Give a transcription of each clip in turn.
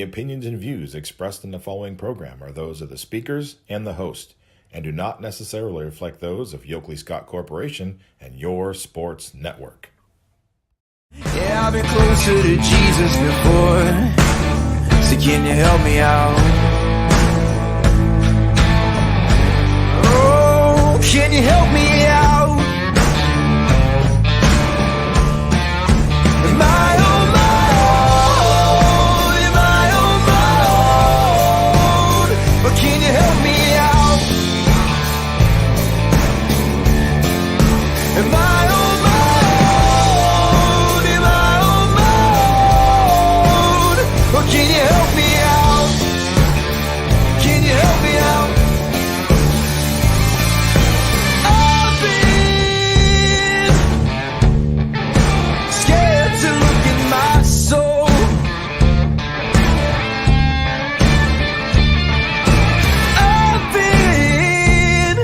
The opinions and views expressed in the following program are those of the speakers and the host, and do not necessarily reflect those of Yoakley Scott Corporation and your sports network. Yeah, I've been closer to Jesus before, so can you help me out? Oh, can you help me out? Am I on my own? Am I on my own? But can you help me out? Am I on my own? Am I on my own? Or can you help me out? Can you help me out? I've been scared to look in my soul. I've been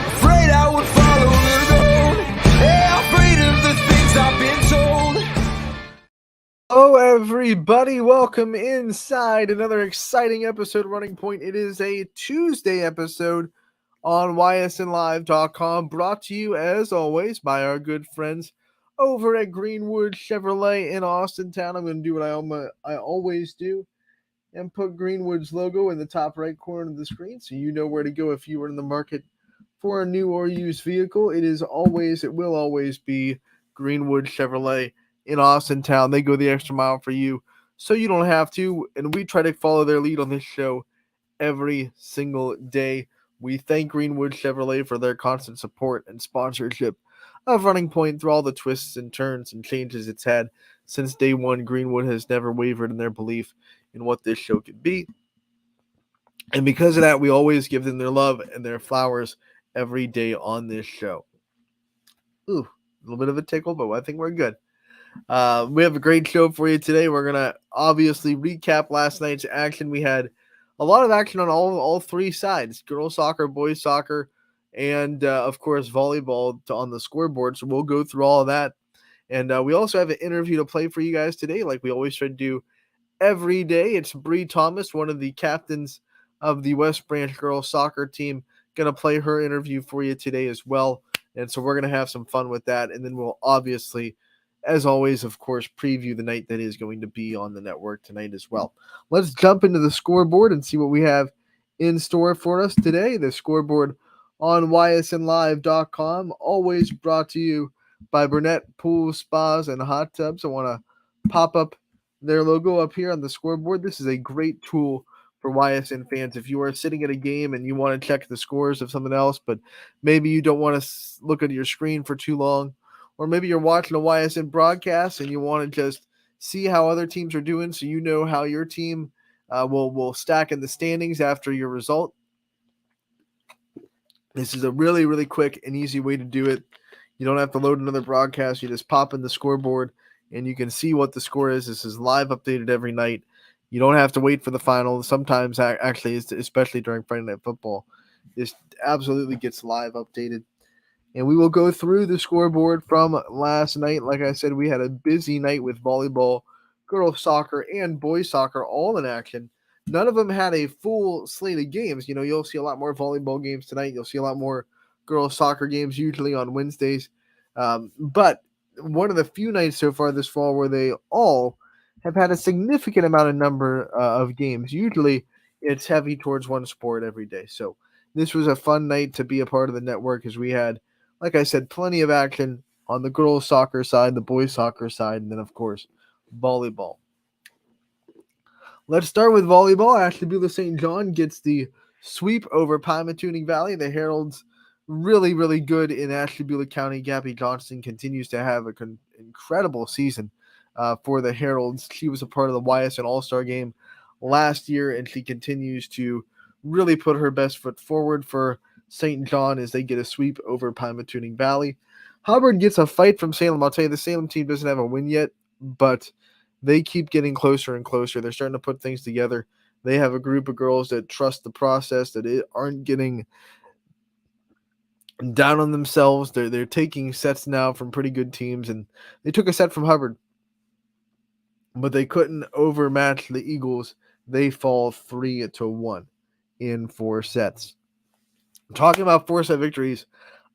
afraid I would follow the road. Yeah, afraid of the things I've been told. Hello, everybody. Welcome inside another exciting episode of Running Point. It is a Tuesday episode on ysnlive.com, brought to you, as always, by our good friends over at Greenwood Chevrolet in Austintown. I'm going to do what I always do and put Greenwood's logo in the top right corner of the screen so you know where to go if you are in the market for a new or used vehicle. It will always be Greenwood Chevrolet in Austintown. They go the extra mile for you so you don't have to, and we try to follow their lead on this show every single day. We thank Greenwood Chevrolet for their constant support and sponsorship of Running Point through all the twists and turns and changes it's had since day one. Greenwood has never wavered in their belief in what this show could be. And because of that, we always give them their love and their flowers every day on this show. Ooh, a little bit of a tickle, but I think we're good. We have a great show for you today. We're going to obviously recap last night's action. We had a lot of action on all three sides: girls soccer, boys soccer, and of course volleyball on the scoreboard. So we'll go through all of that. And we also have an interview to play for you guys today, like we always try to do every day. It's Bree Thomas, one of the captains of the West Branch girls soccer team, going to play her interview for you today as well. And so we're going to have some fun with that. And then we'll obviously, as always, of course, preview the night that is going to be on the network tonight as well. Let's jump into the scoreboard and see what we have in store for us today. The scoreboard on ysnlive.com, always brought to you by Burnett Pool, Spas, and Hot Tubs. I want to pop up their logo up here on the scoreboard. This is a great tool for YSN fans. If you are sitting at a game and you want to check the scores of something else, but maybe you don't want to look at your screen for too long, or maybe you're watching a YSN broadcast and you want to just see how other teams are doing so you know how your team will stack in the standings after your result. This is a really, really quick and easy way to do it. You don't have to load another broadcast. You just pop in the scoreboard and you can see what the score is. This is live updated every night. You don't have to wait for the final. Sometimes, actually, especially during Friday Night Football, this absolutely gets live updated. And we will go through the scoreboard from last night. Like I said, we had a busy night with volleyball, girls soccer, and boys soccer all in action. None of them had a full slate of games. You know, you'll see a lot more volleyball games tonight. You'll see a lot more girls soccer games usually on Wednesdays. But one of the few nights so far this fall where they all have had a significant amount of number of games. Usually it's heavy towards one sport every day. So this was a fun night to be a part of the network, as we had, like I said, plenty of action on the girls soccer side, the boys soccer side, and then, of course, volleyball. Let's start with volleyball. Ashtabula St. John gets the sweep over Pymatuning Valley. The Heralds really, really good in Ashtabula County. Gabby Johnston continues to have an incredible season for the Heralds. She was a part of the YSN All-Star game last year, and she continues to really put her best foot forward for St. John as they get a sweep over Pymatuning Valley. Hubbard gets a fight from Salem. I'll tell you, the Salem team doesn't have a win yet, but they keep getting closer and closer. They're starting to put things together. They have a group of girls that trust the process, that aren't getting down on themselves. They're taking sets now from pretty good teams, and they took a set from Hubbard. but they couldn't overmatch the Eagles. They fall 3-1 in 4 sets. Talking about 4-set victories,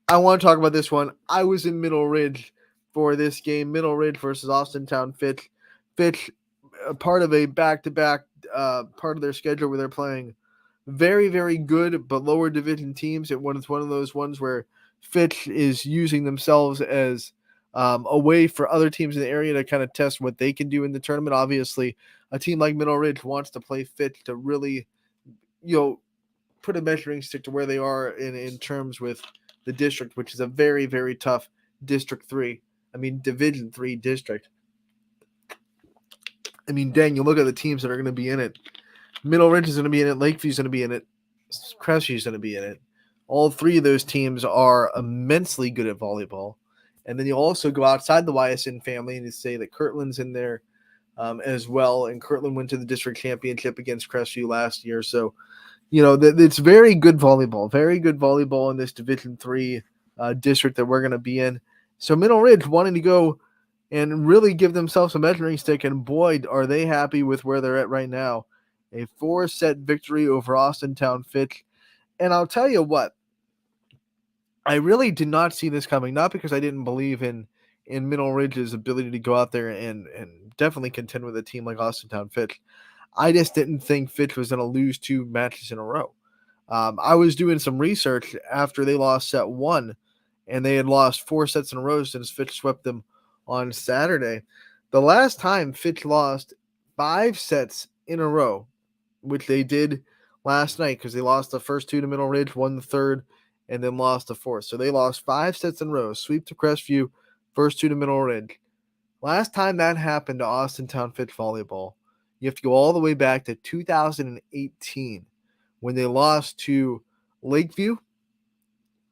I want to talk about this one. I was in Middle Ridge for this game, Middle Ridge versus Austintown Fitch. Fitch, part of a back-to-back part of their schedule where they're playing very, very good but lower division teams. It's one of those ones where Fitch is using themselves as a way for other teams in the area to kind of test what they can do in the tournament. Obviously, a team like Middle Ridge wants to play Fitch to really, put a measuring stick to where they are in terms with the district, which is a very, very tough Division 3 district. Dang, you look at the teams that are going to be in it. Middle Ridge is going to be in it. Lakeview's going to be in it. Crestview's going to be in it. All 3 of those teams are immensely good at volleyball. And then you also go outside the Ysn family and you say that Kirtland's in there as well. And Kirtland went to the district championship against Crestview last year. So, it's very good volleyball in this Division 3 district that we're going to be in. So Middle Ridge wanting to go and really give themselves a measuring stick, and boy, are they happy with where they're at right now. A 4-set victory over Austintown Fitch. And I'll tell you what, I really did not see this coming, not because I didn't believe in Middle Ridge's ability to go out there and definitely contend with a team like Austintown Fitch. I just didn't think Fitch was going to lose 2 matches in a row. I was doing some research after they lost set 1, and they had lost 4 sets in a row since Fitch swept them on Saturday. The last time Fitch lost 5 sets in a row, which they did last night because they lost the first 2 to Middle Ridge, won the third, and then lost the fourth. So they lost 5 sets in a row, sweep to Crestview, first 2 to Middle Ridge. Last time that happened to Austintown Fitch volleyball, you have to go all the way back to 2018 when they lost to Lakeview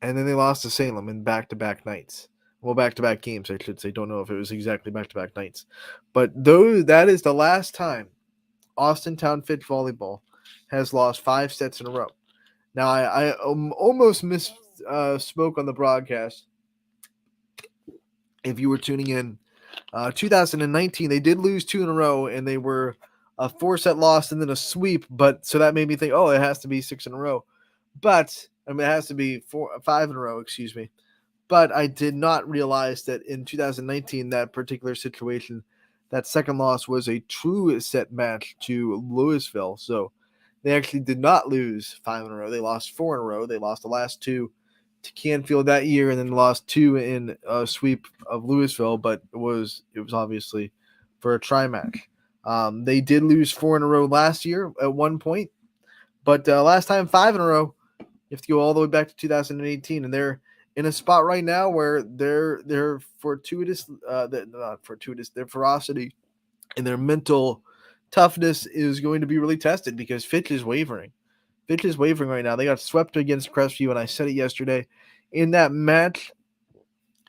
and then they lost to Salem in back-to-back nights. Well, back-to-back games, I should say. Don't know if it was exactly back-to-back nights. But that is the last time Austintown Fitch volleyball has lost 5 sets in a row. Now, I almost misspoke on the broadcast. If you were tuning in, 2019, they did lose 2 in a row, and they were a 4-set loss and then a sweep. But so that made me think, it has to be 6 in a row. But it has to be 5 in a row, excuse me. But I did not realize that in 2019, that particular situation, that second loss was a true set match to Louisville. So they actually did not lose 5 in a row. They lost 4 in a row. They lost the last 2 to Canfield that year, and then lost 2 in a sweep of Louisville. But it was obviously for a try match. They did lose 4 in a row last year at one point, but last time 5 in a row. You have to go all the way back to 2018, and they're in a spot right now where their their ferocity and their mental toughness is going to be really tested because Fitch is wavering. Fitch is wavering right now. They got swept against Crestview, and I said it yesterday. In that match,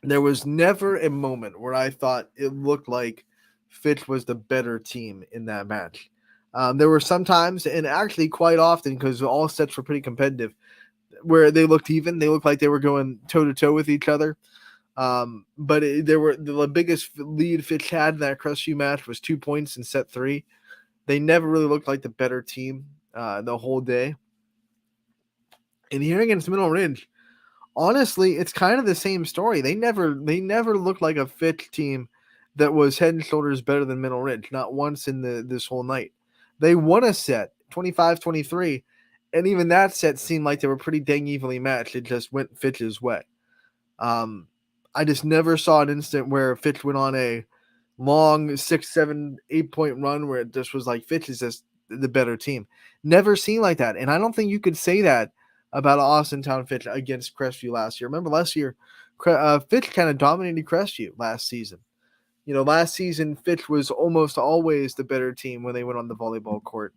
there was never a moment where I thought it looked like Fitch was the better team in that match. There were some times, and actually quite often, because all sets were pretty competitive, where they looked even. They looked like they were going toe-to-toe with each other. But the biggest lead Fitch had in that Crestview match was 2 points in set 3. They never really looked like the better team the whole day. And here against Middle Ridge, honestly, it's kind of the same story. They never looked like a Fitch team that was head and shoulders better than Middle Ridge, not once in this whole night. They won a set, 25-23, and even that set seemed like they were pretty dang evenly matched. It just went Fitch's way. I just never saw an instant where Fitch went on a long 6, 7, 8 point run where it just was like Fitch is just the better team. Never seen like that. And I don't think you could say that about Austintown Fitch against Crestview last year. Remember last year, Fitch kind of dominated Crestview last season. Last season, Fitch was almost always the better team when they went on the volleyball court.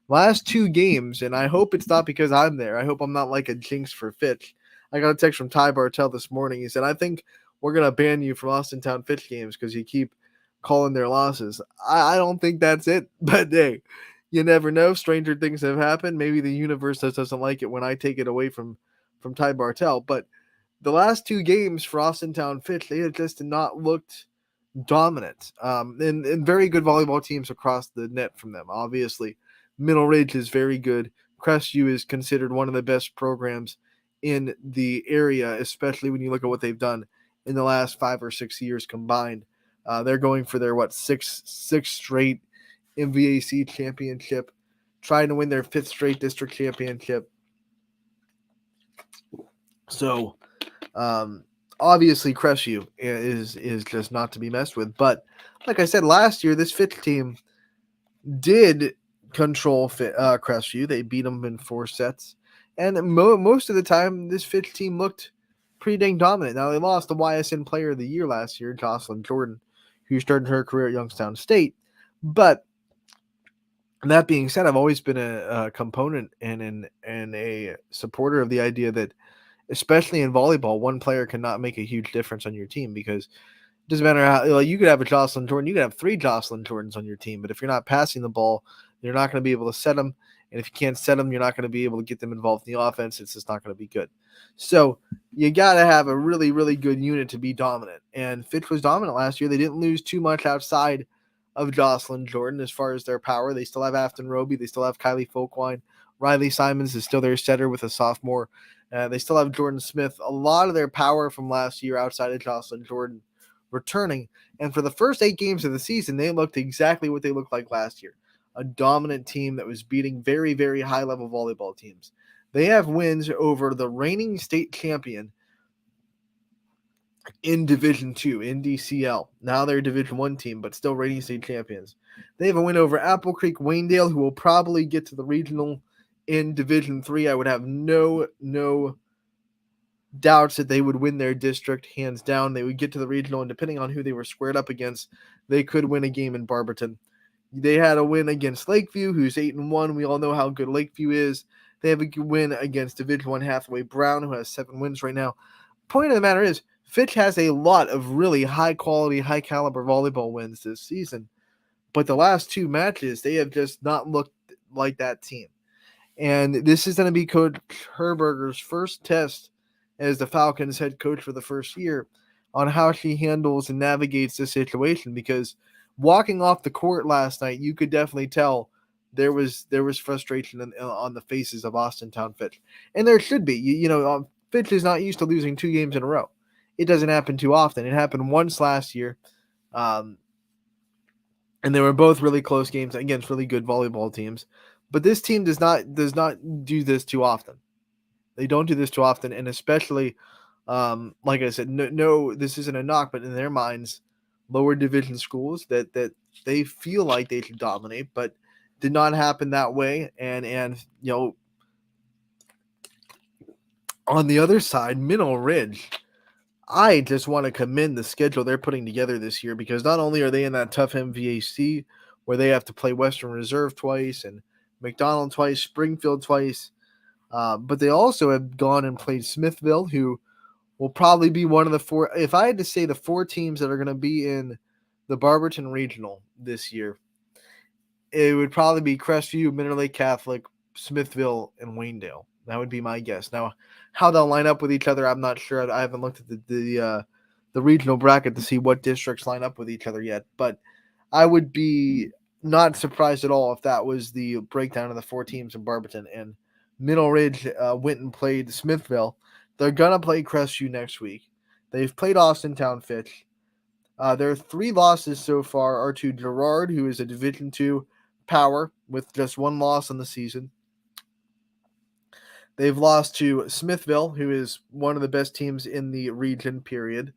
Last 2 games, and I hope it's not because I'm there. I hope I'm not like a jinx for Fitch. I got a text from Ty Bartell this morning. He said, I think we're going to ban you from Austintown Fitch games because you keep calling their losses. I don't think that's it, but hey, you never know. Stranger things have happened. Maybe the universe just doesn't like it when I take it away from Ty Bartell. But the last 2 games for Austintown Fitch, they had just not looked dominant. And very good volleyball teams across the net from them. Obviously, Middle Ridge is very good. Crestview is considered one of the best programs in the area, especially when you look at what they've done in the last 5 or 6 years combined. They're going for their sixth straight MVAC championship, trying to win their 5th straight district championship. So obviously Crestview is just not to be messed with. But like I said, last year this Fitch team did control Crestview. They beat them in 4 sets, and most of the time this Fitch team looked pretty dang dominant. Now they lost the YSN Player of the Year last year, Jocelyn Jordan, who started her career at Youngstown State. But that being said, I've always been a component and a supporter of the idea that, especially in volleyball, one player cannot make a huge difference on your team, because it doesn't matter how, like, you could have a Jocelyn Jordan, you could have 3 Jocelyn Jordans on your team, but if you're not passing the ball, you're not going to be able to set them. And if you can't set them, you're not going to be able to get them involved in the offense. It's just not going to be good. So you got to have a really, really good unit to be dominant. And Fitch was dominant last year. They didn't lose too much outside of Jocelyn Jordan as far as their power. They still have Afton Roby. They still have Kylie Folkwine. Riley Simons is still their setter with a sophomore. They still have Jordan Smith. A lot of their power from last year outside of Jocelyn Jordan returning. And for the first 8 games of the season, they looked exactly what they looked like last year. A dominant team that was beating very, very high-level volleyball teams. They have wins over the reigning state champion in Division II, in DCL. Now they're a Division I team, but still reigning state champions. They have a win over Apple Creek Waynedale, who will probably get to the regional in Division III. I would have no doubts that they would win their district, hands down. They would get to the regional, and depending on who they were squared up against, they could win a game in Barberton. They had a win against Lakeview, who's 8-1. We all know how good Lakeview is. They have a win against Division I Hathaway Brown, who has 7 wins right now. Point of the matter is, Fitch has a lot of really high-quality, high-caliber volleyball wins this season. But the last 2 matches, they have just not looked like that team. And this is going to be Coach Herberger's first test as the Falcons head coach for the first year on how she handles and navigates this situation, because walking off the court last night, you could definitely tell there was frustration on the faces of Austintown Fitch. And there should be. Fitch is not used to losing 2 games in a row. It doesn't happen too often. It happened once last year. And they were both really close games against really good volleyball teams. But this team does not do this too often. They don't do this too often, and especially, like I said, no, this isn't a knock, but in their minds, lower division schools that they feel like they should dominate, but did not happen that way. And on the other side, Middle Ridge, I just want to commend the schedule they're putting together this year, because not only are they in that tough MVAC where they have to play Western Reserve twice and McDonald twice, Springfield twice, but they also have gone and played Smithville, who will probably be one of the 4. If I had to say the 4 teams that are going to be in the Barberton Regional this year, it would probably be Crestview, Mineral Lake Catholic, Smithville, and Waynedale. That would be my guess. Now, how they'll line up with each other, I'm not sure. I haven't looked at the regional bracket to see what districts line up with each other yet, but I would be not surprised at all if that was the breakdown of the 4 teams in Barberton. And Middle Ridge went and played Smithville. They're going to play Crestview next week. They've played Austintown Fitch. Their 3 losses so far are to Girard, who is a Division II power with just 1 loss on the season. They've lost to Smithville, who is one of the best teams in the region, period.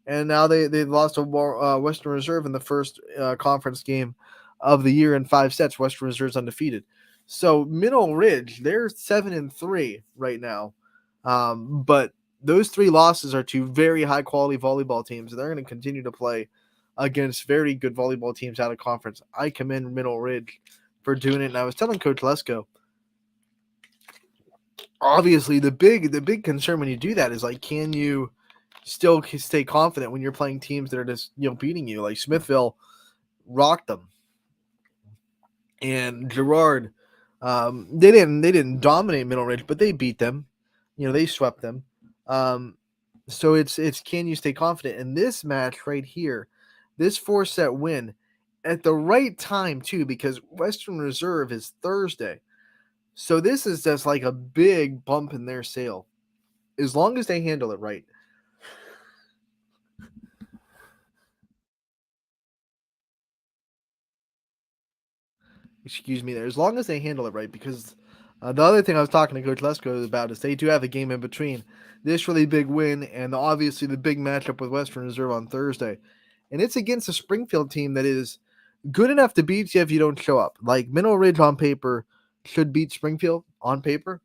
And now they've lost to Western Reserve in the first conference game of the year in 5 sets. Western Reserve's undefeated. So Middle Ridge, they're 7-3 right now. But those 3 losses are to very high-quality volleyball teams. They're going to continue to play against very good volleyball teams out of conference. I commend Middle Ridge for doing it. And I was telling Coach Lesko, obviously the big concern when you do that is, like, can you still stay confident when you're playing teams that are just beating you? Like Smithville rocked them, and Girard, they didn't dominate Middle Ridge, but they beat them. They swept them. So it's can you stay confident in this match right here? this 4-set win at the right time too, because Western Reserve is Thursday. So this is just like a big bump in their sail. As long as they handle it right. Excuse me there. As long as they handle it right, because the other thing I was talking to Coach Lesko about is they do have a game in between this really big win and obviously the big matchup with Western Reserve on Thursday. And it's against a Springfield team that is good enough to beat you if you don't show up. Like Mineral Ridge on paper should beat Springfield on paper.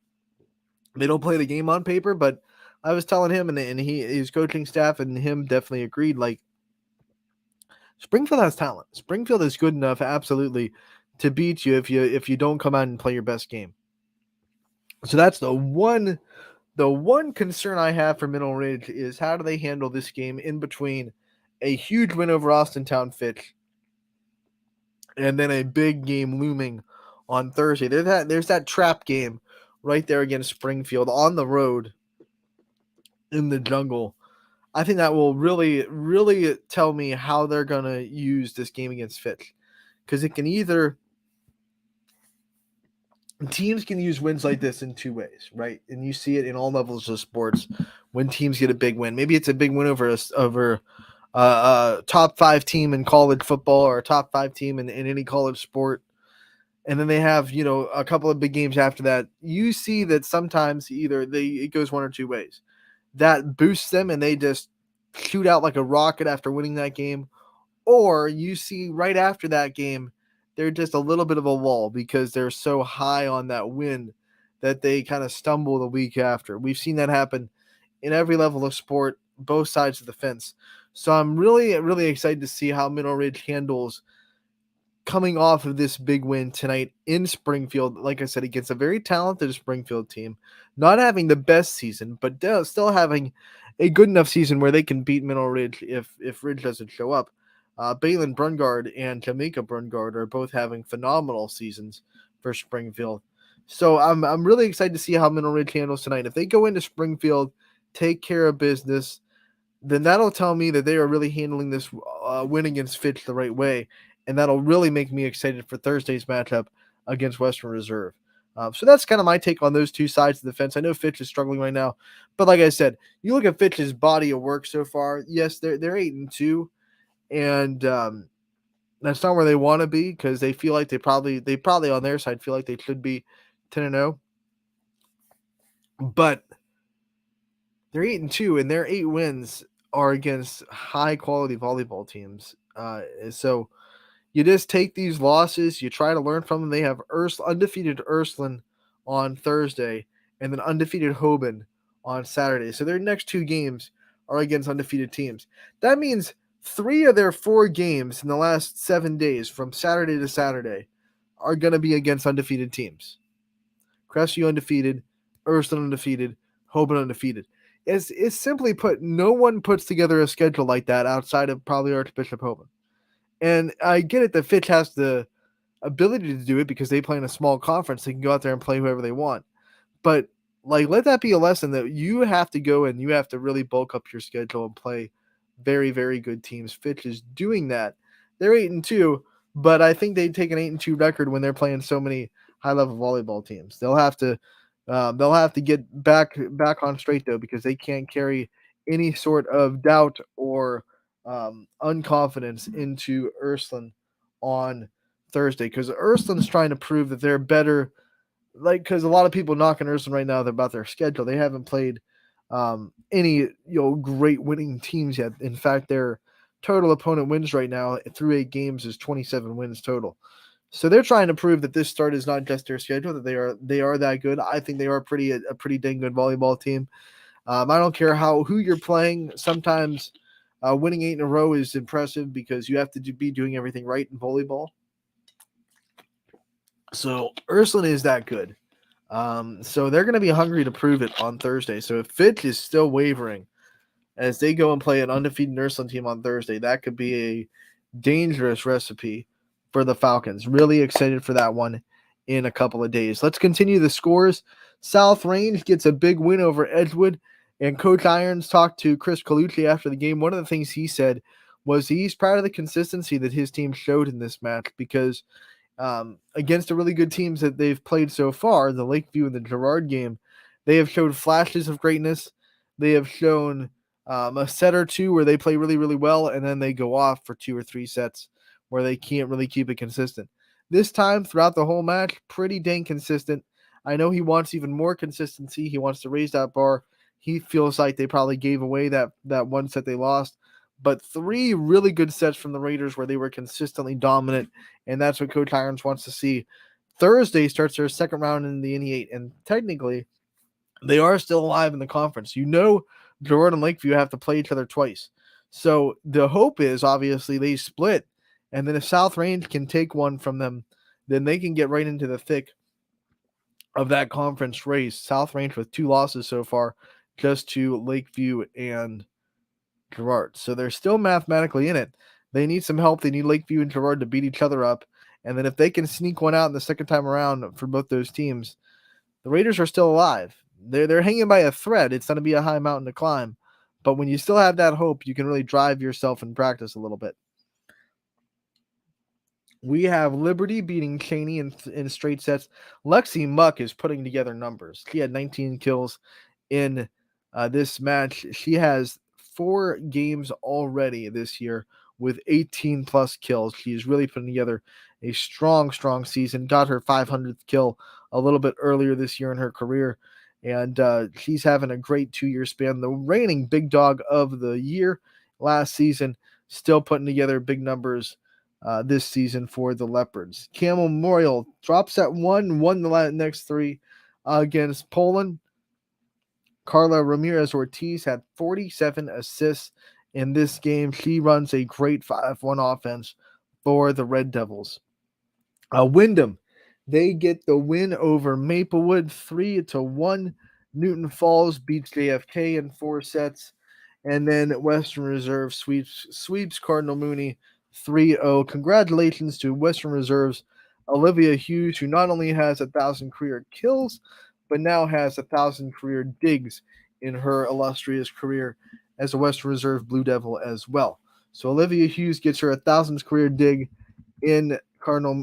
They don't play the game on paper, but I was telling him, and his coaching staff and him definitely agreed. Like Springfield has talent. Springfield is good enough, absolutely, to beat you if you don't come out and play your best game. So that's the one concern I have for Mineral Ridge is how do they handle this game in between a huge win over Austintown Fitch and then a big game looming on Thursday. There's that trap game right there against Springfield on the road in the jungle. I think that will really, really tell me how they're going to use this game against Fitch. Because it can either teams can use wins like this in two ways, right? And you see it in all levels of sports when teams get a big win. Maybe it's a big win over a top 5 team in college football or a top 5 team in any college sport. And then they have, a couple of big games after that. You see that sometimes it goes one or two ways. That boosts them and they just shoot out like a rocket after winning that game. Or you see right after that game, they're just a little bit of a lull because they're so high on that win that they kind of stumble the week after. We've seen that happen in every level of sport, both sides of the fence. So I'm really, really excited to see how Mineral Ridge handles coming off of this big win tonight in Springfield, like I said, against a very talented Springfield team, not having the best season, but still having a good enough season where they can beat Mineral Ridge if Ridge doesn't show up. Balin Brungard and Jamaica Brungard are both having phenomenal seasons for Springfield. So I'm really excited to see how Mineral Ridge handles tonight. If they go into Springfield, take care of business, then that'll tell me that they are really handling this win against Fitch the right way. And that'll really make me excited for Thursday's matchup against Western Reserve. So that's kind of my take on those two sides of the fence. I know Fitch is struggling right now, but like I said, you look at Fitch's body of work so far. Yes, they're 8-2, and that's not where they want to be because they feel like they probably on their side feel like they should be 10-0, but they're 8-2, and their 8 wins are against high quality volleyball teams. So you just take these losses, you try to learn from them. They have undefeated Ursuline on Thursday and then undefeated Hoban on Saturday. So their next 2 games are against undefeated teams. That means 3 of their 4 games in the last 7 days from Saturday to Saturday are going to be against undefeated teams. Crestview undefeated, Ursuline undefeated, Hoban undefeated. It's simply put, no one puts together a schedule like that outside of probably Archbishop Hoban. And I get it that Fitch has the ability to do it because they play in a small conference. They can go out there and play whoever they want. But, let that be a lesson that you have to go and you have to really bulk up your schedule and play very, very good teams. Fitch is doing that. They're 8-2, but I think they take an 8-2 record when they're playing so many high-level volleyball teams. They'll have to get back on straight, though, because they can't carry any sort of doubt or unconfidence into Ursuline on Thursday, because Ursuline's trying to prove that they're better. Because a lot of people knocking Ursuline right now about their schedule. They haven't played any great winning teams yet. In fact, their total opponent wins right now through 8 games is 27 wins total. So they're trying to prove that this start is not just their schedule, that they are that good. I think they are a pretty dang good volleyball team. I don't care who you're playing. Sometimes winning 8 in a row is impressive because you have to be doing everything right in volleyball. So Ursuline is that good. So they're going to be hungry to prove it on Thursday. So if Fitch is still wavering as they go and play an undefeated Ursuline team on Thursday, that could be a dangerous recipe for the Falcons. Really excited for that one in a couple of days. Let's continue the scores. South Range gets a big win over Edgewood, and Coach Irons talked to Chris Colucci after the game. One of the things he said was he's proud of the consistency that his team showed in this match because against the really good teams that they've played so far, the Lakeview and the Girard game, they have showed flashes of greatness. They have shown a set or two where they play really, really well, and then they go off for 2 or 3 sets where they can't really keep it consistent. This time, throughout the whole match, pretty dang consistent. I know he wants even more consistency. He wants to raise that bar. He feels like they probably gave away that one set they lost. But 3 really good sets from the Raiders where they were consistently dominant, and that's what Coach Irons wants to see. Thursday starts their second round in the NE8, and technically, they are still alive in the conference. Girard and Lakeview have to play each other twice. So the hope is obviously they split, and then if South Range can take one from them, then they can get right into the thick of that conference race. South Range with 2 losses so far, just to Lakeview and Girard. So they're still mathematically in it. They need some help. They need Lakeview and Girard to beat each other up. And then if they can sneak one out in the second time around for both those teams, the Raiders are still alive. They're hanging by a thread. It's going to be a high mountain to climb. But when you still have that hope, you can really drive yourself in practice a little bit. We have Liberty beating Cheney in straight sets. Lexi Muck is putting together numbers. She had 19 kills in this match. She has 4 games already this year with 18 plus kills. She's really putting together a strong season. Got her 500th kill a little bit earlier this year in her career. And she's having a great 2-year span. The reigning big dog of the year last season, still putting together big numbers this season for the Leopards. Camel Memorial drops at 1, won the next 3 against Poland. Carla Ramirez Ortiz had 47 assists in this game. She runs a great 5-1 offense for the Red Devils. Wyndham, they get the win over Maplewood 3-1. Newton Falls beats JFK in 4 sets. And then Western Reserve sweeps Cardinal Mooney 3-0. Congratulations to Western Reserve's Olivia Hughes, who not only has 1,000 career kills, but now has 1,000 career digs in her illustrious career as a Western Reserve Blue Devil as well. So Olivia Hughes gets her 1,000th career dig in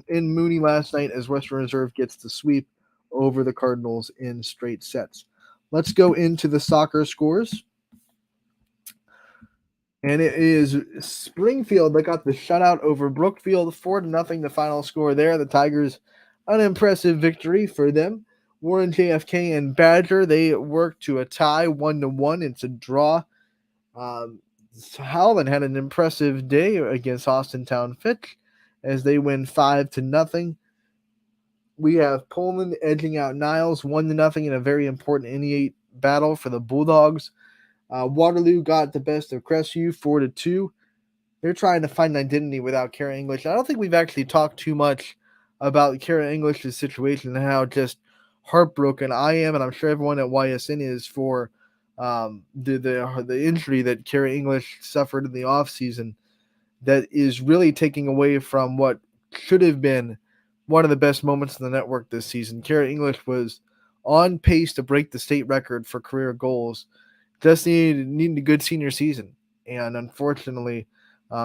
Mooney last night as Western Reserve gets the sweep over the Cardinals in straight sets. Let's go into the soccer scores. And it is Springfield that got the shutout over Brookfield, 4-0, the final score there. The Tigers, an impressive victory for them. Warren JFK and Badger, they worked to a tie, 1-1. It's a draw. Howland had an impressive day against Austintown Fitch as they win 5-0. We have Pullman edging out Niles 1-0 in a very important NE8 battle for the Bulldogs. Waterloo got the best of Crestview 4-2. They're trying to find an identity without Kara English. I don't think we've actually talked too much about Kara English's situation and how just heartbroken I am, and I'm sure everyone at YSN is, for the injury that Kara English suffered in the offseason that is really taking away from what should have been one of the best moments in the network this season. Kara English was on pace to break the state record for career goals. Just needed a good senior season, and unfortunately,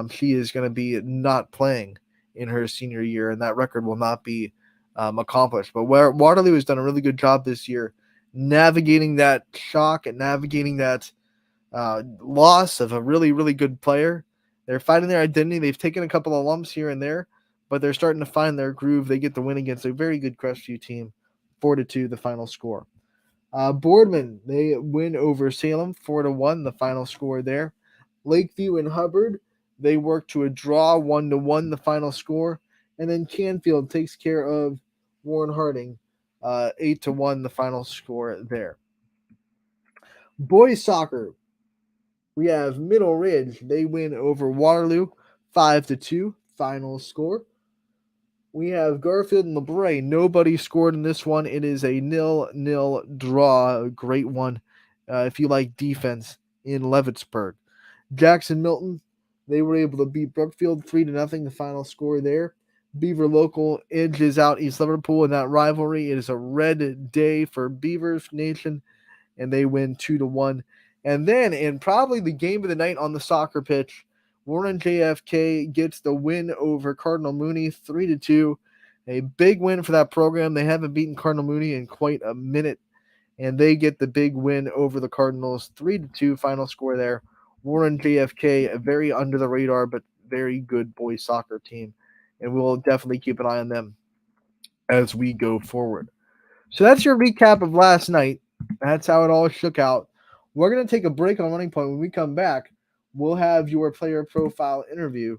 she is going to be not playing in her senior year, and that record will not be accomplished. But Waterloo has done a really good job this year navigating that shock and navigating that loss of a really, really good player. They're finding their identity. They've taken a couple of lumps here and there, but they're starting to find their groove. They get the win against a very good Crestview team, 4-2, the final score. Boardman, they win over Salem, 4-1, the final score there. Lakeview and Hubbard, they work to a draw, 1-1, the final score. And then Canfield takes care of Warren Harding, 8-1, the final score there. Boys soccer, we have Middle Ridge. They win over Waterloo, 5-2, final score. We have Garfield and LeBray. Nobody scored in this one. It is a 0-0 draw. A great one if you like defense in Leavittsburg. Jackson Milton, they were able to beat Brookfield 3-0, the final score there. Beaver Local edges out East Liverpool in that rivalry. It is a red day for Beavers Nation, and they win 2-1. And then, in probably the game of the night on the soccer pitch, Warren JFK gets the win over Cardinal Mooney 3-2. A big win for that program. They haven't beaten Cardinal Mooney in quite a minute, and they get the big win over the Cardinals 3-2 final score there. Warren JFK, a very under the radar but very good boys soccer team, and we'll definitely keep an eye on them as we go forward. So that's your recap of last night. That's how it all shook out. We're going to take a break on Running Point. When we come back, we'll have your player profile interview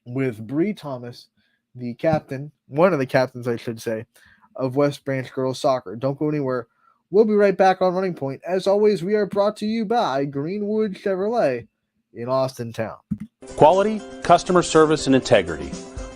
with Bree Thomas, the captain, one of the captains, I should say, of West Branch Girls Soccer. Don't go anywhere. We'll be right back on Running Point. As always, we are brought to you by Greenwood Chevrolet in Austin Town. Quality, customer service, and integrity.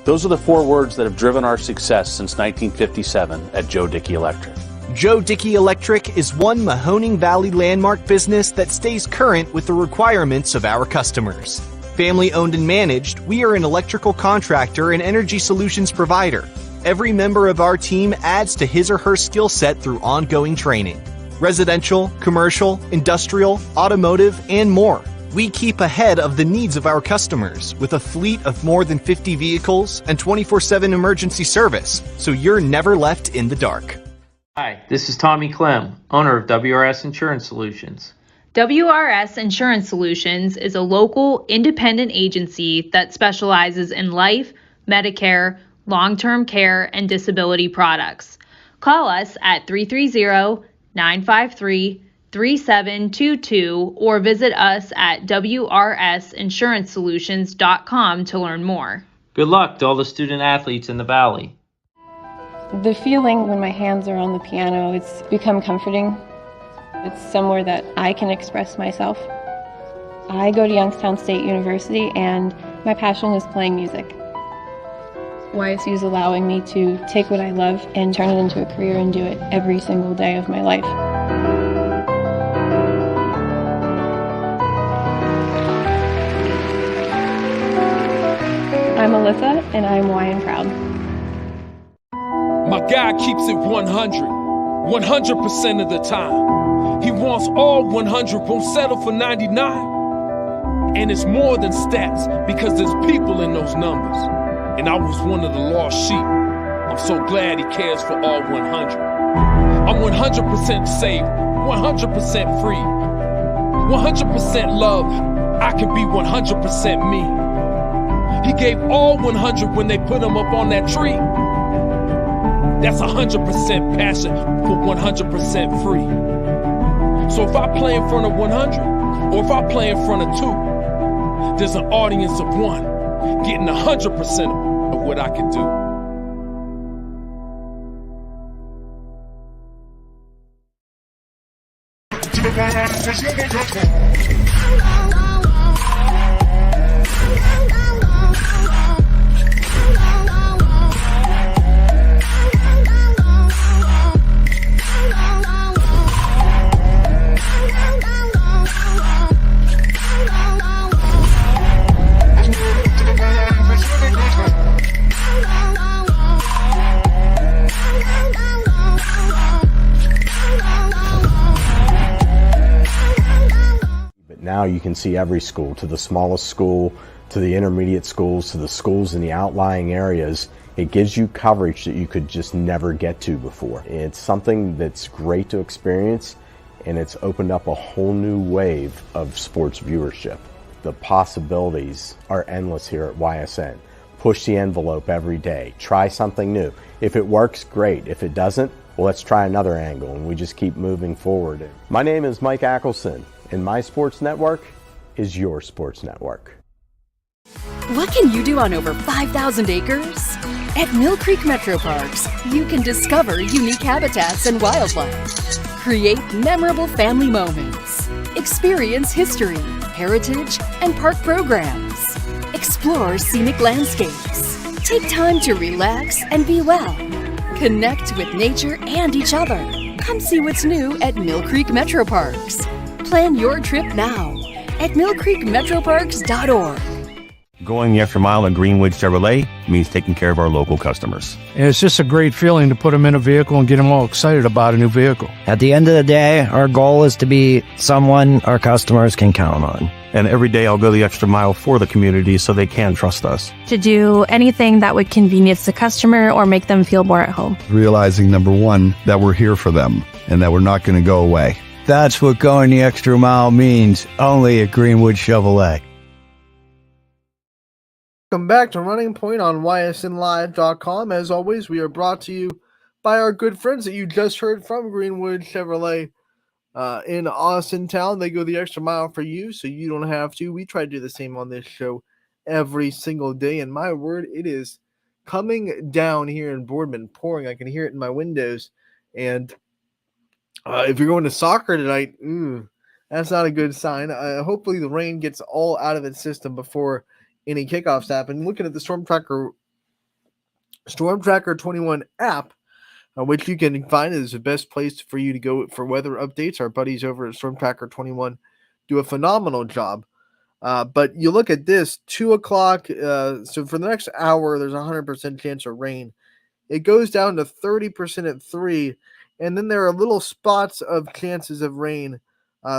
Those are the 4 words that have driven our success since 1957 at Joe Dickey Electric. Joe Dickey Electric is one Mahoning Valley landmark business that stays current with the requirements of our customers. Family owned and managed, we are an electrical contractor and energy solutions provider. Every member of our team adds to his or her skill set through ongoing training. Residential, commercial, industrial, automotive, and more. We keep ahead of the needs of our customers with a fleet of more than 50 vehicles and 24/7 emergency service, so you're never left in the dark. Hi, this is Tommy Clem, owner of WRS Insurance Solutions. WRS Insurance Solutions is a local independent agency that specializes in life, Medicare, long-term care, and disability products. Call us at 330-953-3722 or visit us at wrsinsuranceSolutions.com to learn more. Good luck to all the student athletes in the Valley. The feeling when my hands are on the piano, it's become comforting. It's somewhere that I can express myself. I go to Youngstown State University and my passion is playing music. YSU is allowing me to take what I love and turn it into a career and do it every single day of my life. I'm Alyssa and I'm YN proud. My guy keeps it 100% of the time. He wants all 100, won't settle for 99. And it's more than stats, because there's people in those numbers. And I was one of the lost sheep. I'm so glad he cares for all 100. I'm 100% saved, 100% free, 100% love. I can be 100% me. He gave all 100 when they put him up on that tree. That's 100% passion for 100% free. So if I play in front of 100, or if I play in front of 2, there's an audience of 1 getting 100% of what I can do. Now you can see every school, to the smallest school, to the intermediate schools, to the schools in the outlying areas. It gives you coverage that you could just never get to before. It's something that's great to experience, and it's opened up a whole new wave of sports viewership. The possibilities are endless here at YSN. Push the envelope every day. Try something new. If it works, great. If it doesn't, well, let's try another angle, and we just keep moving forward. My name is Mike Ackelson, and my sports network is your sports network. What can you do on over 5,000 acres? At Mill Creek Metro Parks, you can discover unique habitats and wildlife, create memorable family moments, experience history, heritage, and park programs, explore scenic landscapes, take time to relax and be well, connect with nature and each other. Come see what's new at Mill Creek Metro Parks. Plan your trip now at millcreekmetroparks.org. Going the extra mile at Greenwood Chevrolet means taking care of our local customers. And it's just a great feeling to put them in a vehicle and get them all excited about a new vehicle. At the end of the day, our goal is to be someone our customers can count on. And every day I'll go the extra mile for the community so they can trust us. To do anything that would convenience the customer or make them feel more at home. Realizing, number one, that we're here for them and that we're not going to go away. That's what going the extra mile means, only at Greenwood Chevrolet. Welcome back to Running Point on ysnlive.com. As always, we are brought to you by our good friends that you just heard from, Greenwood Chevrolet in Austin Town. They go the extra mile for you, so you don't have to. We try to do the same on this show every single day, and my word, it is coming down here in Boardman, pouring. I can hear it in my windows, and if you're going to soccer tonight, that's not a good sign. Hopefully the rain gets all out of its system before any kickoffs happen. Looking at the Storm Tracker 21 app, which you can find is the best place for you to go for weather updates. Our buddies over at Storm Tracker 21 do a phenomenal job. But you look at this, 2 o'clock, so for the next hour, there's a 100% chance of rain. It goes down to 30% at 3, and then there are little spots of chances of rain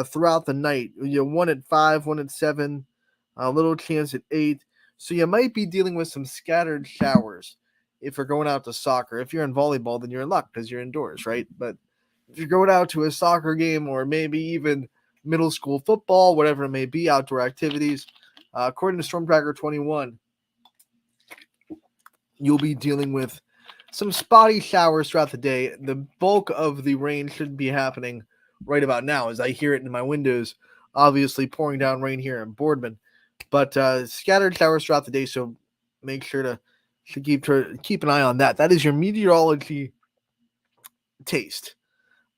throughout the night. One at 5, one at 7, a little chance at 8. So you might be dealing with some scattered showers if you're going out to soccer. If you're in volleyball, then you're in luck because you're indoors, right? But if you're going out to a soccer game or maybe even middle school football, whatever it may be, outdoor activities, according to Storm Tracker 21, you'll be dealing with some spotty showers throughout the day. The bulk of the rain should be happening right about now as I hear it in my windows, obviously pouring down rain here in Boardman. But scattered showers throughout the day, so make sure to keep an eye on that. That is your meteorology taste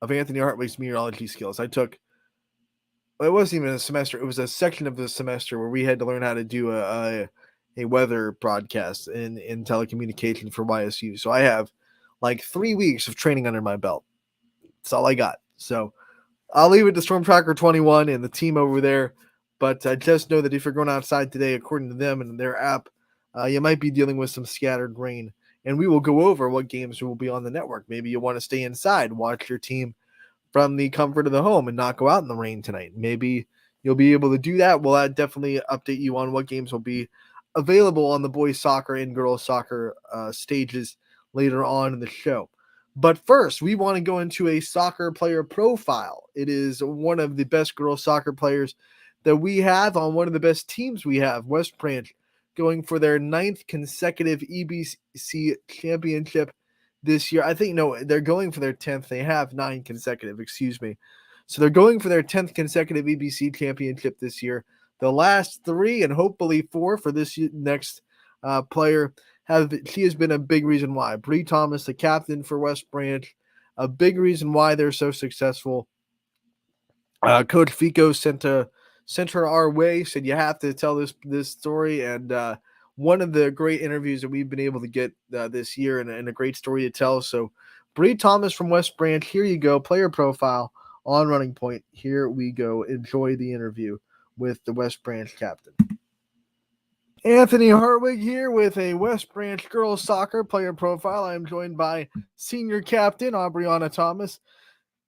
of Anthony Hartwig's meteorology skills. It wasn't even a semester. It was a section of the semester where we had to learn how to do a weather broadcast in telecommunications for YSU. So I have like 3 weeks of training under my belt. That's all I got. So I'll leave it to Storm Tracker 21 and the team over there. But just know that if you're going outside today, according to them and their app, you might be dealing with some scattered rain. And we will go over what games will be on the network. Maybe you want to stay inside, watch your team from the comfort of the home and not go out in the rain tonight. Maybe you'll be able to do that. We'll definitely update you on what games will be available on the boys soccer and girls soccer stages later on in the show. But first, we want to go into a soccer player profile. It is one of the best girls soccer players that we have on one of the best teams we have, West Branch, going for their 9th consecutive EBC championship this year. I think, no, they're going for their 10th. They have 9 consecutive, excuse me. So they're going for their 10th consecutive EBC championship this year. The last 3 and hopefully 4 for this next player she has been a big reason why. Bree Thomas, the captain for West Branch, a big reason why they're so successful. Coach Fico sent her our way, said you have to tell this story, and one of the great interviews that we've been able to get this year, and a great story to tell. So Bree Thomas from West Branch, here you go, player profile on Running Point. Here we go. Enjoy the interview with the West Branch captain. Anthony Hartwig here with a West Branch girls soccer player profile. I am joined by senior captain Aubriana Thomas.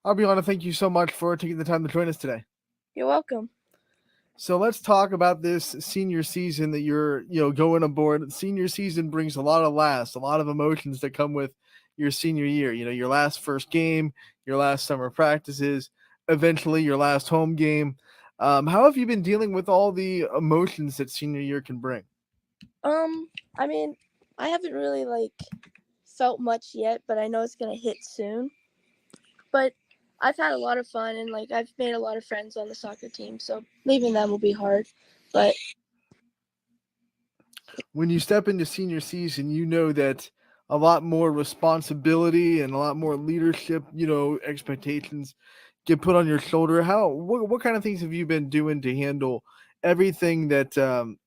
Aubriana, thank you so much for taking the time to join us today. You're welcome. So let's talk about this senior season that you're going aboard. Senior season brings a lot of emotions that come with your senior year. Your last first game, your last summer practices, eventually your last home game. How have you been dealing with all the emotions that senior year can bring? I mean, I haven't really felt much yet, but I know it's gonna hit soon. But I've had a lot of fun, and I've made a lot of friends on the soccer team, so leaving them will be hard. But when you step into senior season, you know that a lot more responsibility and a lot more leadership, expectations get put on your shoulder. What kind of things have you been doing to handle everything that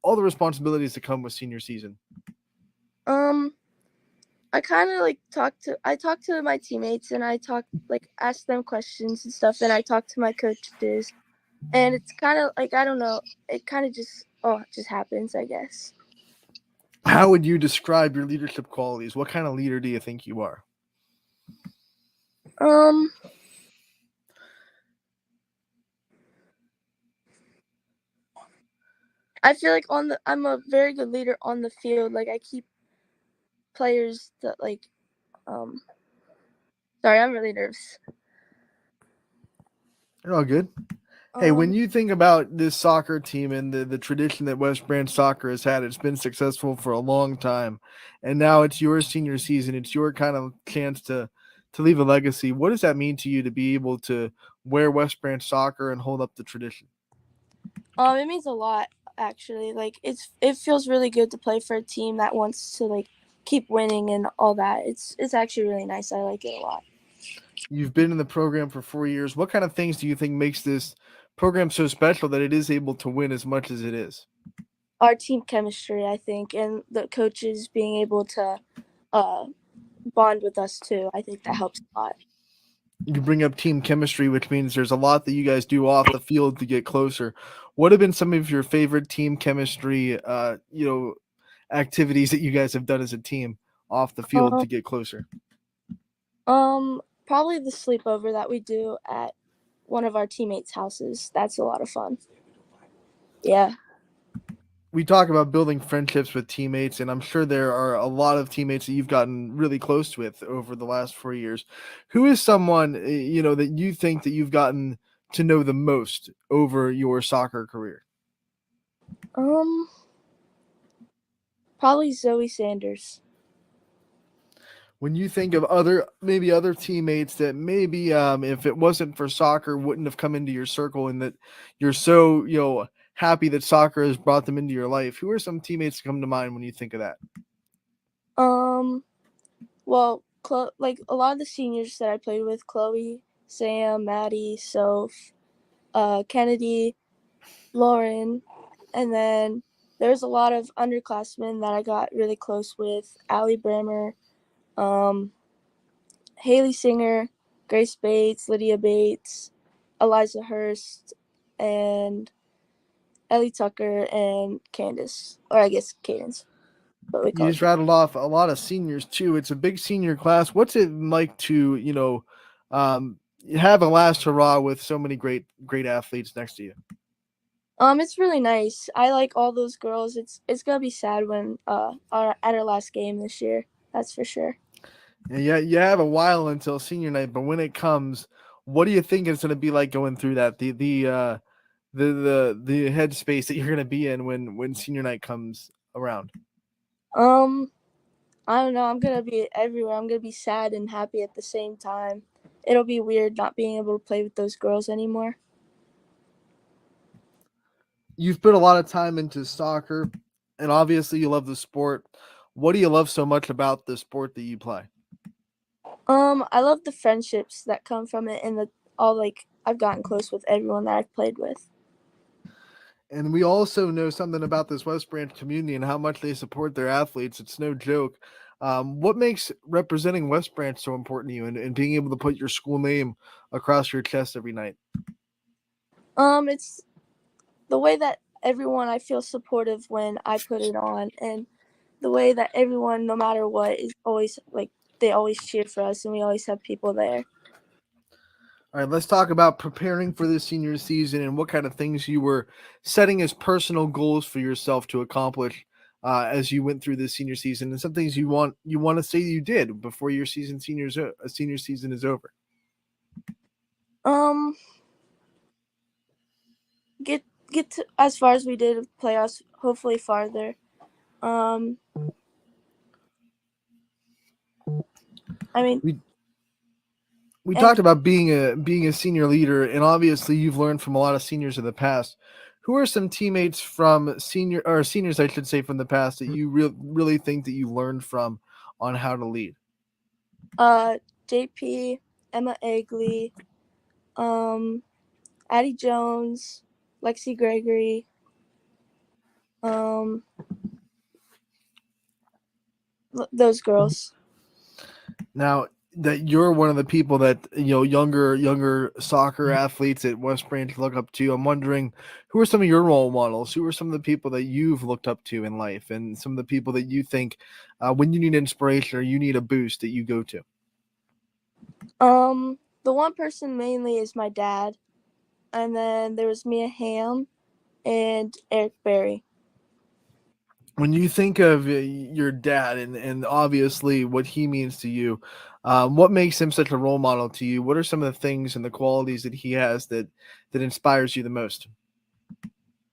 all the responsibilities that come with senior season? I kind of talk to my teammates, and I ask them questions and stuff, and I talk to my coaches, and it's kind of I don't know, it kind of just happens, I guess. How would you describe your leadership qualities? What kind of leader do you think you are? I feel like I'm a very good leader on the field. Like I keep players that sorry, I'm really nervous. You're all good. Hey, when you think about this soccer team and the tradition that West Branch soccer has had, it's been successful for a long time. And now it's your senior season. It's your kind of chance to leave a legacy. What does that mean to you to be able to wear West Branch soccer and hold up the tradition? It means a lot actually. Like it feels really good to play for a team that wants to like keep winning and all that. It's actually really nice. I like it a lot. You've been in the program for 4 years. What kind of things do you think makes this program so special that it is able to win as much as it is? Our team chemistry, I think, and the coaches being able to bond with us too. I think that helps a lot. You bring up team chemistry, which means there's a lot that you guys do off the field to get closer. What have been some of your favorite team chemistry, activities that you guys have done as a team off the field to get closer? Probably the sleepover that we do at one of our teammates' houses. That's a lot of fun. Yeah. We talk about building friendships with teammates, and I'm sure there are a lot of teammates that you've gotten really close with over the last 4 years. Who is someone, that you think that you've gotten to know the most over your soccer career? Probably Zoe Sanders. When you think of other teammates that maybe if it wasn't for soccer wouldn't have come into your circle, and that you're so happy that soccer has brought them into your life, who are some teammates that come to mind when you think of that? Well, like a lot of the seniors that I played with, Chloe, Sam, Maddie, Soph, Kennedy, Lauren, and then there's a lot of underclassmen that I got really close with, Allie Brammer, Haley Singer, Grace Bates, Lydia Bates, Eliza Hurst, and Ellie Tucker, and Candace, or I guess Cadence. What we You call just it. rattled off a lot of seniors too. It's a big senior class. What's it like to have a last hurrah with so many great athletes next to you? It's really nice. I like all those girls. It's gonna be sad when at our last game this year. That's for sure. Yeah, you have a while until senior night, but when it comes, what do you think it's going to be like going through that? The headspace that you're going to be in when senior night comes around. I don't know. I'm gonna be everywhere. I'm gonna be sad and happy at the same time. It'll be weird not being able to play with those girls anymore. You've put a lot of time into soccer, and obviously you love the sport. What do you love so much about the sport that you play? I love the friendships that come from it, and I've gotten close with everyone that I've played with. And we also know something about this West Branch community and how much they support their athletes. It's no joke. What makes representing West Branch so important to you, and being able to put your school name across your chest every night? It's the way that everyone, I feel supportive when I put it on, and the way that everyone, no matter what, is always like they always cheer for us, and we always have people there. All right, let's talk about preparing for the senior season and what kind of things you were setting as personal goals for yourself to accomplish as you went through this senior season, and some things you want to say you did before your senior season is over. Get to as far as we did playoffs, hopefully farther. I mean, we talked about being a senior leader, and obviously you've learned from a lot of seniors in the past. Who are some teammates from seniors, I should say, from the past that you really think that you learned from on how to lead? JP, Emma Egley, Addie Jones, Lexi Gregory, those girls. Now, that you're one of the people that younger soccer athletes at West Branch look up to. I'm wondering, who are some of your role models? Who are some of the people that you've looked up to in life, and some of the people that you think when you need inspiration or you need a boost that you go to? The one person mainly is my dad, and then there was Mia Hamm and Eric Berry. When you think of your dad and obviously what he means to you, what makes him such a role model to you? What are some of the things and the qualities that he has that inspires you the most?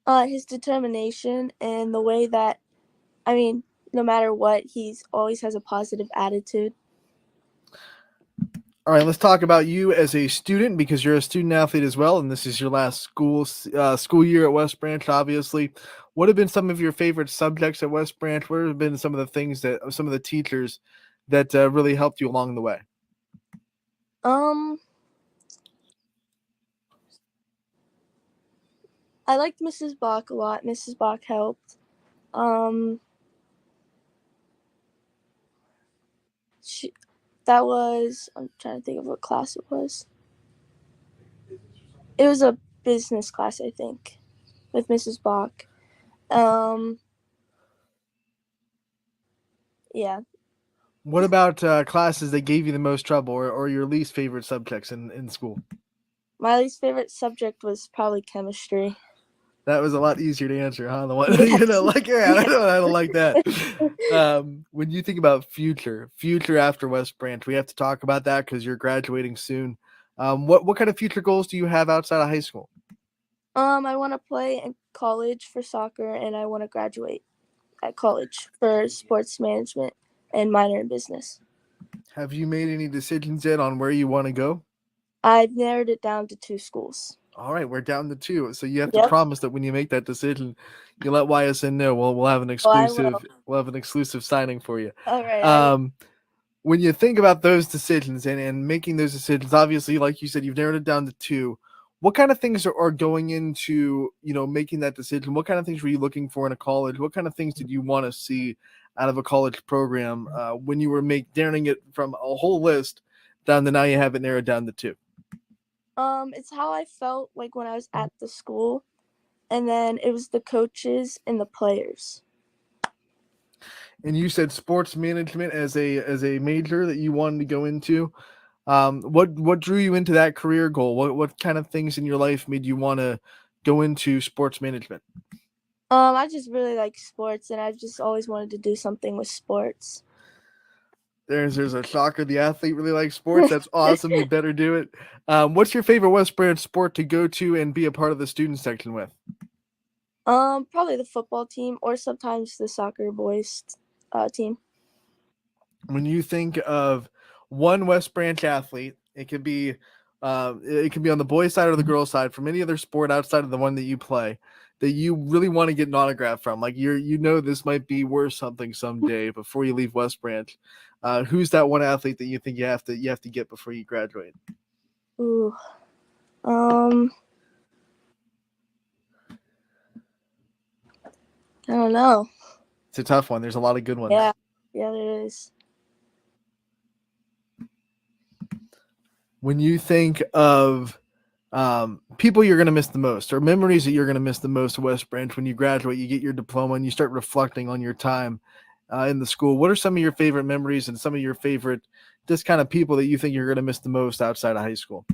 His determination and the way that, no matter what, he's always has a positive attitude. All right, let's talk about you as a student, because you're a student athlete as well, and this is your last school year at West Branch. Obviously, what have been some of your favorite subjects at West Branch? What have been some of the things that some of the teachers that really helped you along the way? I liked Mrs. Bach a lot. Mrs. Bach helped. I'm trying to think of what class it was. It was a business class, I think, with Mrs. Bach. Yeah. What about classes that gave you the most trouble, or your least favorite subjects in school? My least favorite subject was probably chemistry. That was a lot easier to answer, huh? The one, Yes. I don't like that. When you think about future after West Branch, we have to talk about that because you're graduating soon. What kind of future goals do you have outside of high school? I want to play in college for soccer, and I want to graduate at college for sports management and minor in business. Have you made any decisions yet on where you want to go? I've narrowed it down to 2 schools. All right, we're down to 2. So you have to promise that when you make that decision, you let YSN know. We'll have an exclusive. We'll have an exclusive signing for you. All right. When you think about those decisions and making those decisions, obviously, like you said, you've narrowed it down to 2. What kind of things are going into making that decision? What kind of things were you looking for in a college? What kind of things did you want to see out of a college program when you were narrowing it from a whole list down to now you have it narrowed down to 2? It's how I felt like when I was at the school, and then it was the coaches and the players. And you said sports management as a major that you wanted to go into. What drew you into that career goal? What kind of things in your life made you want to go into sports management? I just really like sports, and I've just always wanted to do something with sports. There's a shocker. The athlete really likes sports. That's awesome. You better do it. What's your favorite West Branch sport to go to and be a part of the student section with? Probably the football team, or sometimes the soccer boys team. When you think of one West Branch athlete, it could be on the boys' side or the girls' side from any other sport outside of the one that you play, that you really want to get an autograph from. Like this might be worth something someday before you leave West Branch. Who's that one athlete that you think you have to get before you graduate? Ooh. I don't know. It's a tough one. There's a lot of good ones. Yeah, there is. When you think of people you're going to miss the most, or memories that you're going to miss the most at West Branch when you graduate, you get your diploma and you start reflecting on your time in the school, what are some of your favorite memories and some of your favorite just kind of people that you think you're going to miss the most outside of high school?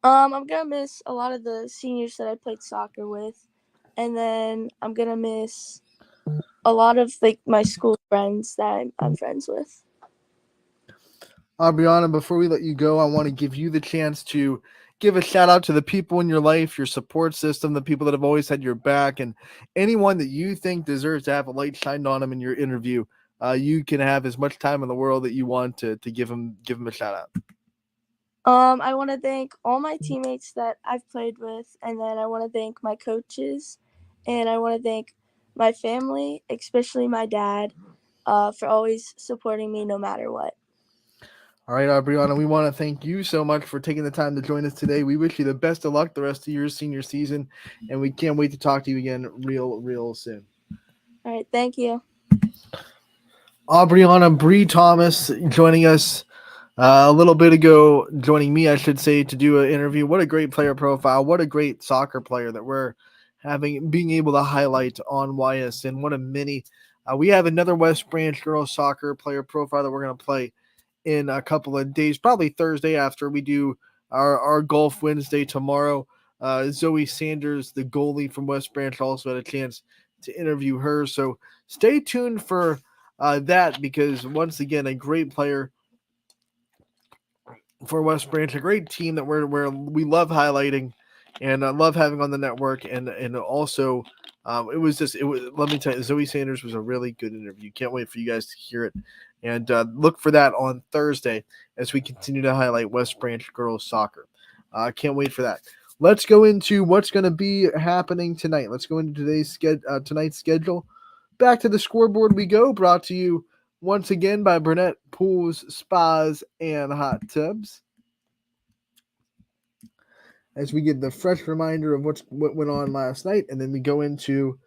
I'm going to miss a lot of the seniors that I played soccer with, and then I'm going to miss a lot of my school friends that I'm friends with. Brianna, before we let you go, I want to give you the chance to give a shout out to the people in your life, your support system, the people that have always had your back, and anyone that you think deserves to have a light shined on them in your interview. You can have as much time in the world that you want to give them a shout out. I want to thank all my teammates that I've played with, and then I want to thank my coaches, and I want to thank my family, especially my dad, for always supporting me no matter what. All right, Brianna, we want to thank you so much for taking the time to join us today. We wish you the best of luck the rest of your senior season, and we can't wait to talk to you again real soon. All right, thank you. Brianna Bree Thomas joining us A little bit ago, joining me, I should say, to do an interview. What a great player profile. What a great soccer player that we're being able to highlight on YSN. What a mini. We have another West Branch girls soccer player profile that we're going to play in a couple of days, probably Thursday after we do our Golf Wednesday tomorrow. Zoe Sanders, the goalie from West Branch, also had a chance to interview her. So stay tuned for that, because once again, a great player for West Branch, a great team that we love highlighting and love having on the network, and also it was let me tell you, Zoe Sanders was a really good interview. Can't wait for you guys to hear it, and look for that on Thursday as we continue to highlight West Branch girls soccer. Can't wait for that. Let's go into what's going to be happening tonight. Let's go into tonight's schedule. Back to the scoreboard we go, brought to you once again by Burnett Pools, Spas, and Hot Tubs. As we get the fresh reminder of what went on last night, and then we go into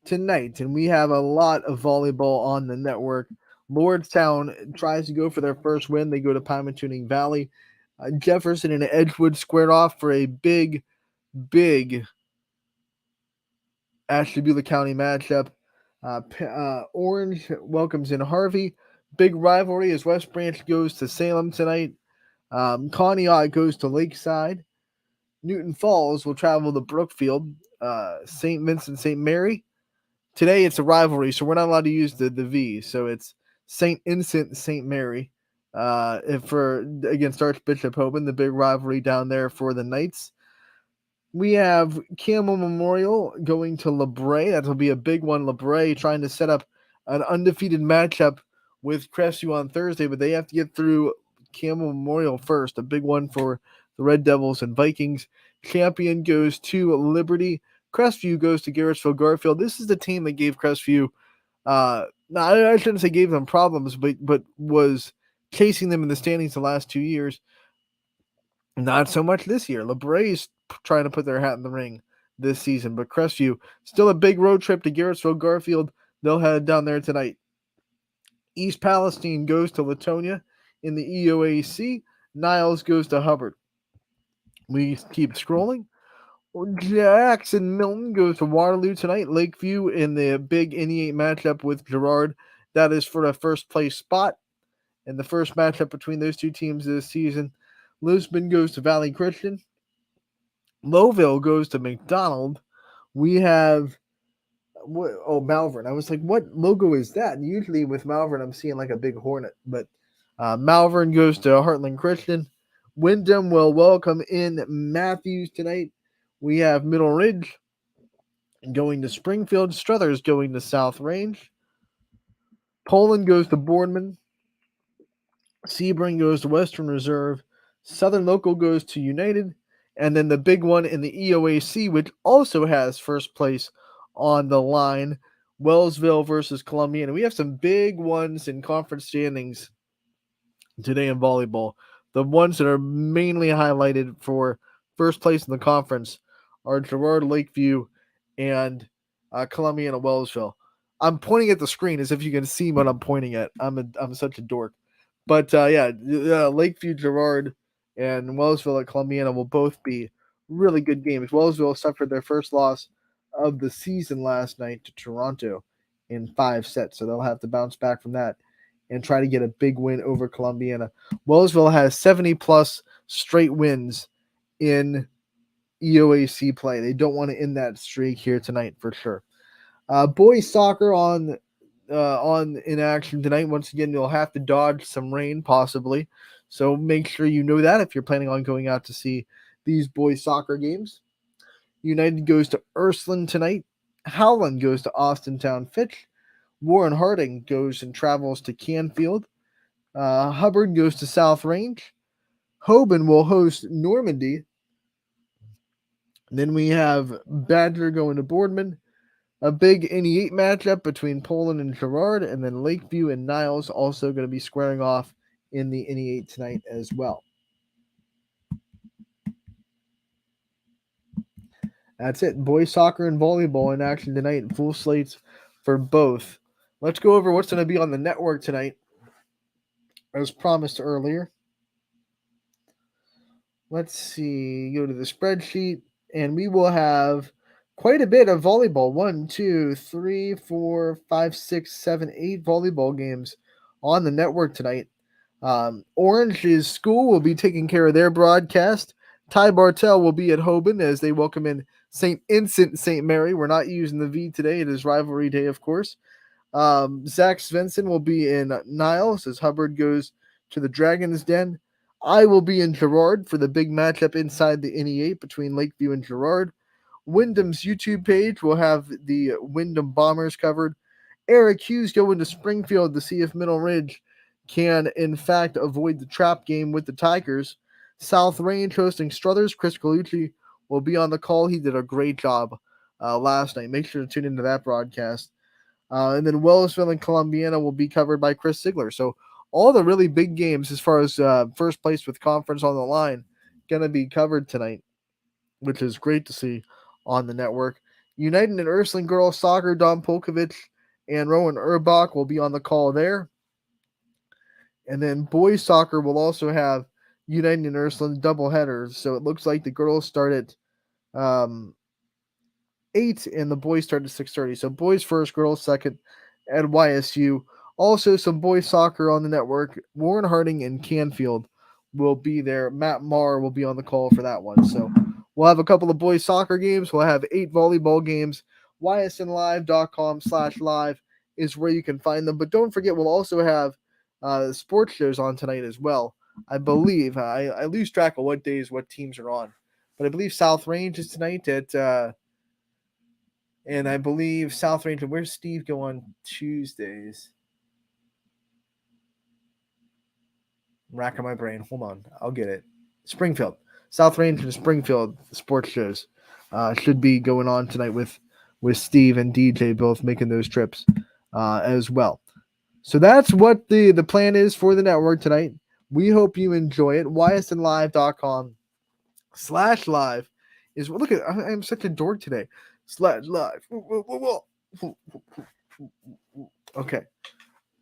tonight, and we have a lot of volleyball on the network. Lordstown tries to go for their first win. They go to Pymatuning Valley. Jefferson and Edgewood squared off for a big Ashtabula County matchup. Orange welcomes in Harvey. Big rivalry as West Branch goes to Salem tonight. Conneaut goes to Lakeside. Newton Falls will travel to Brookfield. St. Vincent, St. Mary. Today it's a rivalry, so we're not allowed to use the V. So it's St. Vincent, St. Mary. Against Archbishop Hoban, the big rivalry down there for the Knights. We have Campbell Memorial going to LeBray. That will be a big one. LeBray trying to set up an undefeated matchup with Crestview on Thursday, but they have to get through Campbell Memorial first. A big one for the Red Devils and Vikings. Champion goes to Liberty. Crestview goes to Garrettsville Garfield. This is the team that gave Crestview, I shouldn't say gave them problems, but was chasing them in the standings the last 2 years. Not so much this year. LeBray's trying to put their hat in the ring this season, but Crestview still a big road trip to Garrettsville Garfield. They'll head down there tonight. East Palestine goes to Latonia in the EOAC. Niles goes to Hubbard. We keep scrolling. Jackson Milton goes to Waterloo tonight. Lakeview in the big NE8 matchup with Girard. That is for a first place spot. And the first matchup between those two teams this season. Lisbon goes to Valley Christian. Lowville goes to McDonald. We have Malvern. I was like, what logo is that? And usually with Malvern, I'm seeing like a big hornet. But Malvern goes to Heartland Christian. Wyndham will welcome in Matthews tonight. We have Middle Ridge going to Springfield. Struthers going to South Range. Poland goes to Boardman. Sebring goes to Western Reserve. Southern Local goes to United. And then the big one in the EOAC, which also has first place on the line, Wellsville versus Columbia. And we have some big ones in conference standings today in volleyball. The ones that are mainly highlighted for first place in the conference are Girard, Lakeview, and Columbia and Wellsville. I'm pointing at the screen as if you can see what I'm pointing at. I'm such a dork. But Lakeview, Girard, and Wellsville at Columbiana will both be really good games. Wellsville suffered their first loss of the season last night to Toronto in 5 sets, so they'll have to bounce back from that and try to get a big win over Columbiana. Wellsville has 70-plus straight wins in EOAC play. They don't want to end that streak here tonight for sure. Boys soccer on in action tonight. Once again, you'll have to dodge some rain possibly, so make sure you know that if you're planning on going out to see these boys soccer games. United goes to Ursuline tonight. Howland goes to Austintown Fitch. Warren Harding goes and travels to Canfield. Hubbard goes to South Range. Hoban will host Normandy. Then we have Badger going to Boardman. A big NE8 matchup between Poland and Girard, and then Lakeview and Niles also going to be squaring off in the NE8 tonight as well. That's it. Boys soccer and volleyball in action tonight. Full slates for both. Let's go over what's going to be on the network tonight. as promised earlier. Let's see, go to the spreadsheet, and we will have quite a bit of volleyball. 1, 2, 3, 4, 5, 6, 7, 8 volleyball games on the network tonight. Orange's school will be taking care of their broadcast. Ty Bartell will be at Hoban as they welcome in St. Vincent St. Mary. We're not using the V today. It is rivalry day, of course. Zach Svensson will be in Niles as Hubbard goes to the Dragon's Den. I will be in Girard for the big matchup inside the NE8 between Lakeview and Girard. Wyndham's YouTube page will have the Wyndham Bombers covered. Eric Hughes going to Springfield to see if Middle Ridge can, in fact, avoid the trap game with the Tigers. South Range hosting Struthers. Chris Colucci will be on the call. He did a great job last night. Make sure to tune into that broadcast. And then Wellsville and Columbiana will be covered by Chris Ziegler. So all the really big games as far as first place with conference on the line going to be covered tonight, which is great to see on the network. United and Ursuline girls soccer, Don Polkovich and Rowan Urbach will be on the call there. And then boys soccer will also have United and Ursuline double headers. So it looks like the girls start at 8 and the boys start at 6:30. So boys first, girls second at YSU. Also some boys soccer on the network. Warren Harding and Canfield will be there. Matt Marr will be on the call for that one. So we'll have a couple of boys soccer games. We'll have 8 volleyball games. ysnlive.com/live is where you can find them. But don't forget, we'll also have sports shows on tonight as well. I believe I lose track of what days what teams are on, but I believe South Range is tonight at and I believe South Range. Where's Steve go on Tuesdays? I'm racking my brain. Hold on, I'll get it. Springfield, South Range and Springfield sports shows should be going on tonight with Steve and DJ both making those trips as well. So that's what the plan is for the network tonight. We hope you enjoy it. ysnlive.com/live is look at I'm such a dork today. /live. Okay.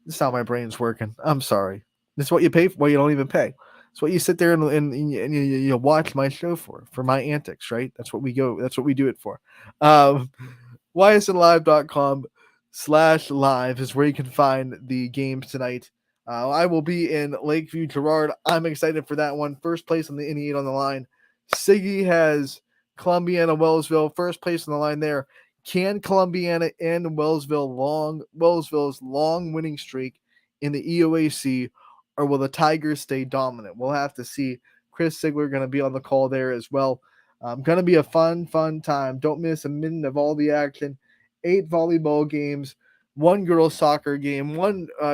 This is how my brain's working. I'm sorry. This is what you pay for. Well, you don't even pay. It's what you sit there and you watch my show for my antics, right? That's what we go. That's what we do it for. ysnlive.com/live is where you can find the games tonight. I will be in Lakeview, Girard. I'm excited for that one. First place on the NE8 on the line. Siggy has Columbiana, Wellsville. First place on the line there. Can Columbiana end Wellsville's long winning streak in the EOAC, or will the Tigers stay dominant? We'll have to see. Chris Ziegler going to be on the call there as well. Going to be a fun time. Don't miss a minute of all the action. 8 volleyball games, 1 girls soccer game,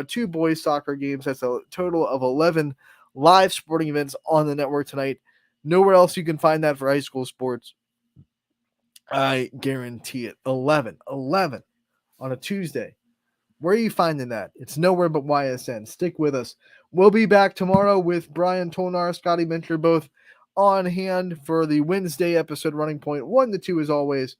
2 boys soccer games. That's a total of 11 live sporting events on the network tonight. Nowhere else you can find that for high school sports. I guarantee it. 11 on a Tuesday. Where are you finding that? It's nowhere but YSN. Stick with us. We'll be back tomorrow with Brian Tolnar, Scotty Mincher, both on hand for the Wednesday episode Running Point 1 to 2 as always.